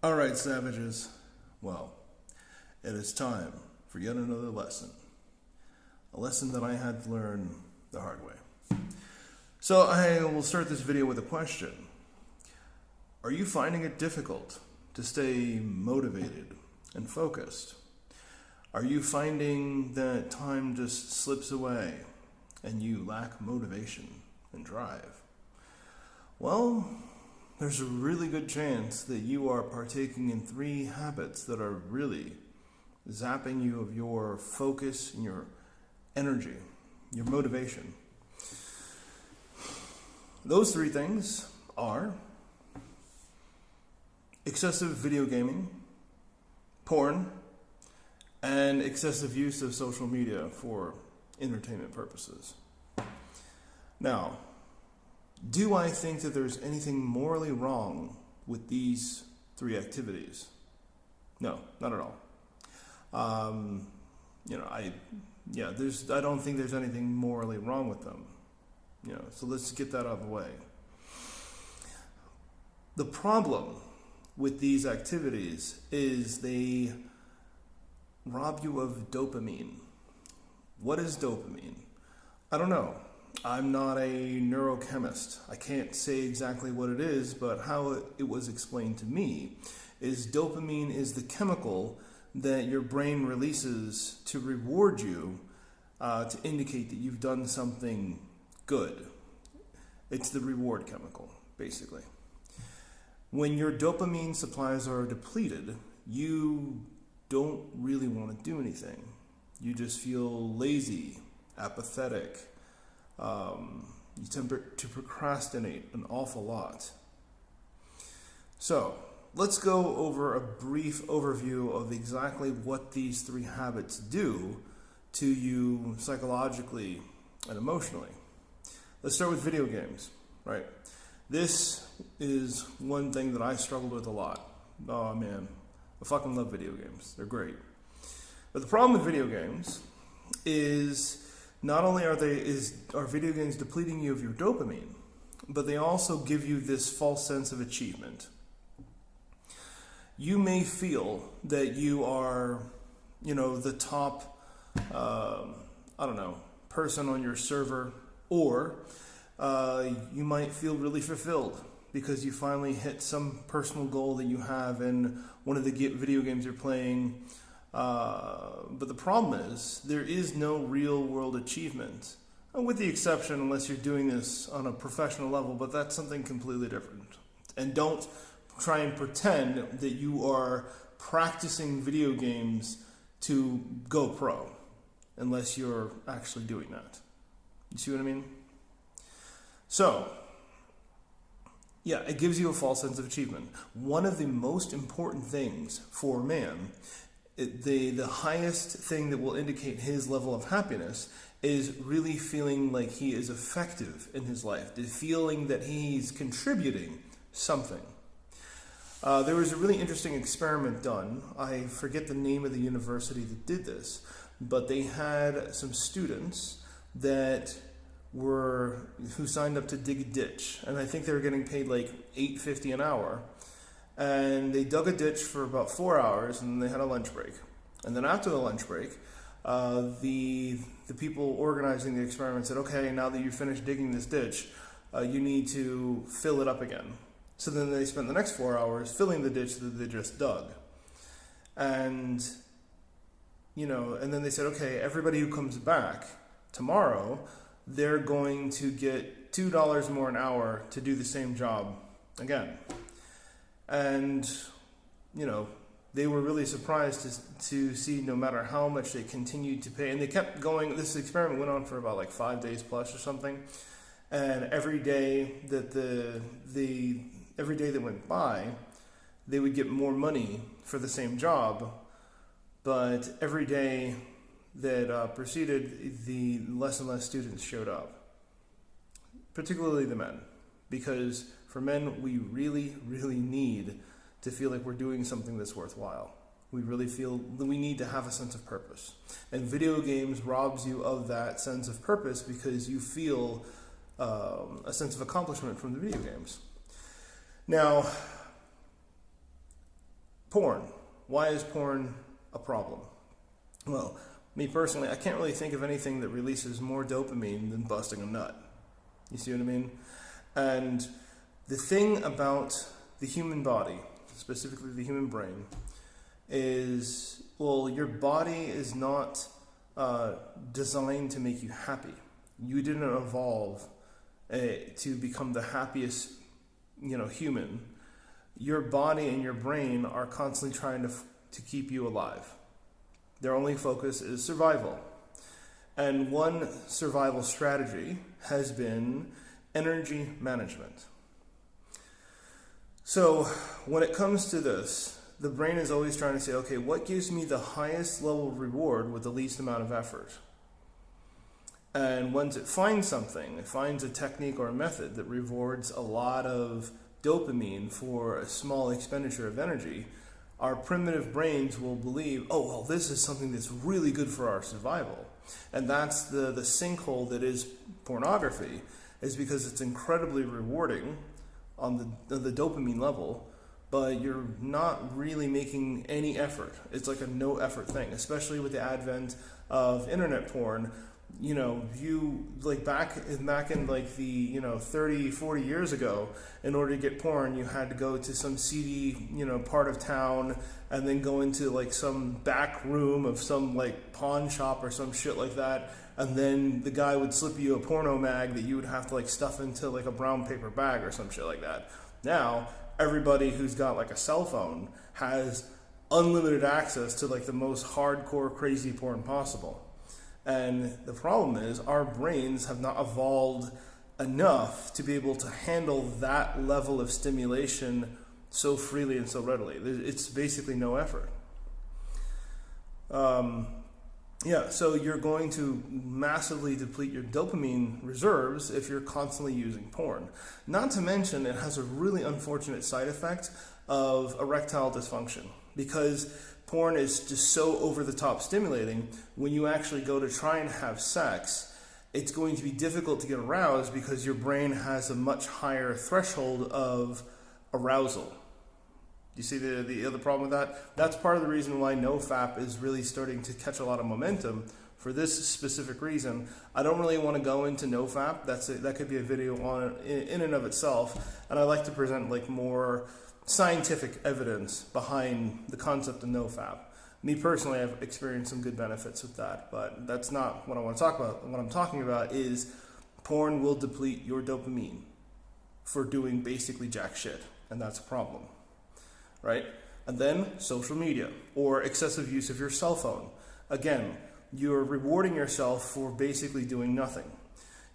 All right, savages. Well, it is time for yet another lesson. A lesson that I had to learn the hard way. So I will start this video with a question. Are you finding it difficult to stay motivated and focused? Are you finding that time just slips away and you lack motivation and drive? Well, there's a really good chance that you are partaking in 3 habits that are really zapping you of your focus and your energy, your motivation. Those 3 things are excessive video gaming, porn, and excessive use of social media for entertainment purposes. Now, do I think that there's anything morally wrong with these 3 activities? No, not at all. I don't think there's anything morally wrong with them. So let's get that out of the way. The problem with these activities is they rob you of dopamine. What is dopamine? I don't know. I'm not a neurochemist. I can't say exactly what it is, but how it was explained to me is dopamine is the chemical that your brain releases to reward you, to indicate that you've done something good. It's the reward chemical, basically. When your dopamine supplies are depleted, you don't really want to do anything. You just feel lazy, apathetic. You tend to procrastinate an awful lot. So, let's go over a brief overview of exactly what these 3 habits do to you psychologically and emotionally. Let's start with video games, right? This is one thing that I struggled with a lot. Oh man, I fucking love video games. They're great. But the problem with video games is not only are video games depleting you of your dopamine, but they also give you this false sense of achievement. You may feel that you are, the top, person on your server, or you might feel really fulfilled because you finally hit some personal goal that you have in one of the video games you're playing. But the problem is, there is no real world achievement, with the exception unless you're doing this on a professional level, but that's something completely different. And don't try and pretend that you are practicing video games to go pro, unless you're actually doing that. You see what I mean? So, yeah, it gives you a false sense of achievement. One of the most important things for man, the highest thing that will indicate his level of happiness, is really feeling like he is effective in his life, the feeling that he's contributing something. There was a really interesting experiment done. I forget the name of the university that did this, but they had some students who signed up to dig a ditch, and I think they were getting paid like $8.50 an hour. And they dug a ditch for about 4 hours, and then they had a lunch break. And then after the lunch break, the people organizing the experiment said, okay, now that you've finished digging this ditch, you need to fill it up again. So then they spent the next 4 hours filling the ditch that they just dug. And, and then they said, okay, everybody who comes back tomorrow, they're going to get $2 more an hour to do the same job again. And, they were really surprised to see no matter how much they continued to pay. And they kept going. This experiment went on for about like 5 days plus or something. And every day that every day that went by, they would get more money for the same job. But every day that proceeded, the less and less students showed up, particularly the men, because for men, we really, really need to feel like we're doing something that's worthwhile. We really feel that we need to have a sense of purpose. And video games robs you of that sense of purpose because you feel a sense of accomplishment from the video games. Now, porn. Why is porn a problem? Well, me personally, I can't really think of anything that releases more dopamine than busting a nut. You see what I mean? And the thing about the human body, specifically the human brain, is, well, your body is not designed to make you happy. You didn't evolve to become the happiest, human. Your body and your brain are constantly trying to keep you alive. Their only focus is survival. And one survival strategy has been energy management. So when it comes to this, the brain is always trying to say, okay, what gives me the highest level of reward with the least amount of effort? And once it finds something, it finds a technique or a method that rewards a lot of dopamine for a small expenditure of energy, our primitive brains will believe, oh, well, this is something that's really good for our survival. And that's the sinkhole that is pornography, is because it's incredibly rewarding on the dopamine level, but you're not really making any effort. It's like a no effort thing, especially with the advent of internet porn. You like back in like the 30, 40 years ago, in order to get porn, you had to go to some seedy part of town and then go into like some back room of some like pawn shop or some shit like that, and then the guy would slip you a porno mag that you would have to like stuff into like a brown paper bag or some shit like that. Now everybody who's got like a cell phone has unlimited access to like the most hardcore crazy porn possible. And the problem is our brains have not evolved enough to be able to handle that level of stimulation so freely and so readily. It's basically no effort. So you're going to massively deplete your dopamine reserves if you're constantly using porn. Not to mention, it has a really unfortunate side effect of erectile dysfunction, because porn is just so over-the-top stimulating. When you actually go to try and have sex, it's going to be difficult to get aroused because your brain has a much higher threshold of arousal. You see the other problem with that? That's part of the reason why NoFap is really starting to catch a lot of momentum for this specific reason. I don't really want to go into NoFap. That could be a video on it in and of itself, and I like to present like more scientific evidence behind the concept of NoFap. Me personally, I've experienced some good benefits with that, but that's not what I want to talk about. What I'm talking about is porn will deplete your dopamine for doing basically jack shit, and that's a problem, right? And then social media or excessive use of your cell phone. Again, you're rewarding yourself for basically doing nothing.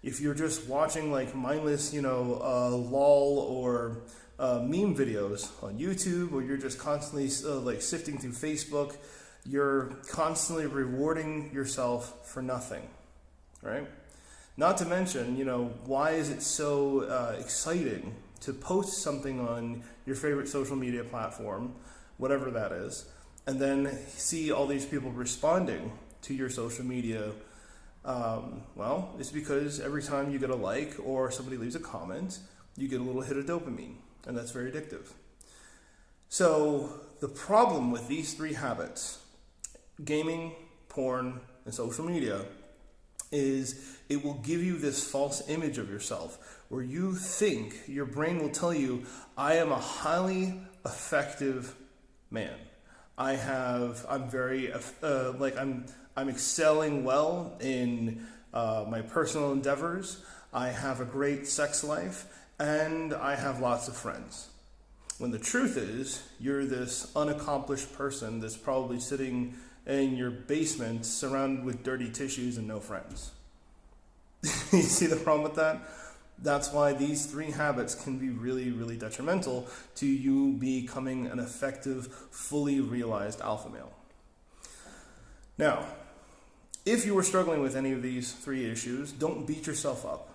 If you're just watching like mindless, lol or meme videos on YouTube, or you're just constantly sifting through Facebook, you're constantly rewarding yourself for nothing, right? Not to mention, why is it so exciting to post something on your favorite social media platform, whatever that is, and then see all these people responding to your social media? Well, it's because every time you get a like or somebody leaves a comment, you get a little hit of dopamine. And that's very addictive. So the problem with these three habits, gaming, porn, and social media, is it will give you this false image of yourself where you think, your brain will tell you, I am a highly effective man. I'm excelling well in my personal endeavors. I have a great sex life, and I have lots of friends. When the truth is, you're this unaccomplished person that's probably sitting in your basement surrounded with dirty tissues and no friends. You see the problem with that? That's why these three habits can be really, really detrimental to you becoming an effective, fully realized alpha male. Now, if you were struggling with any of these three issues, don't beat yourself up.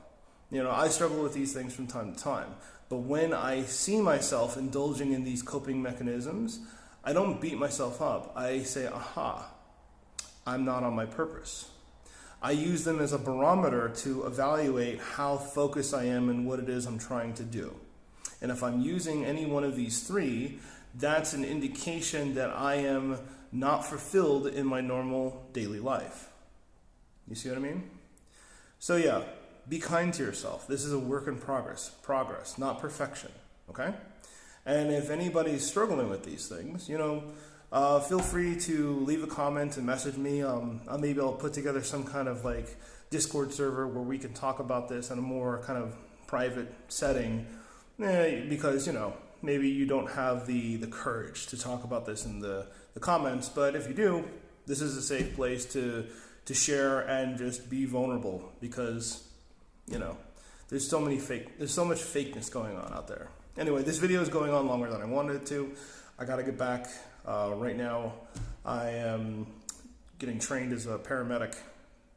I struggle with these things from time to time, but when I see myself indulging in these coping mechanisms, I don't beat myself up. I say, aha, I'm not on my purpose. I use them as a barometer to evaluate how focused I am and what it is I'm trying to do. And if I'm using any one of these three, that's an indication that I am not fulfilled in my normal daily life. You see what I mean? So yeah, be kind to yourself. This is a work in progress, not perfection, okay? And if anybody's struggling with these things, feel free to leave a comment and message me. Maybe I'll put together some kind of like Discord server where we can talk about this in a more kind of private setting, because maybe you don't have the courage to talk about this in the comments, but if you do, this is a safe place to share and just be vulnerable, because there's so much fakeness going on out there. Anyway, this video is going on longer than I wanted it to. I gotta get back. Right now I am getting trained as a paramedic,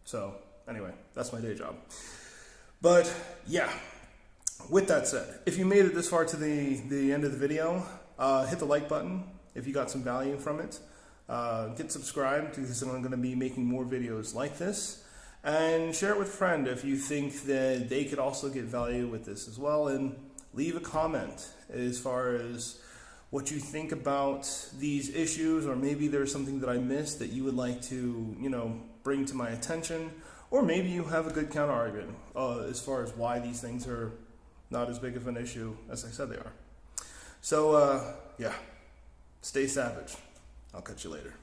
so anyway, that's my day job. But yeah, with that said, if you made it this far to the end of the video, hit the like button if you got some value from it. Get subscribed, because I'm going to be making more videos like this. And share it with a friend if you think that they could also get value with this as well. And leave a comment as far as what you think about these issues, or maybe there's something that I missed that you would like to, bring to my attention. Or maybe you have a good counter argument as far as why these things are not as big of an issue as I said they are. So, yeah, stay savage. I'll catch you later.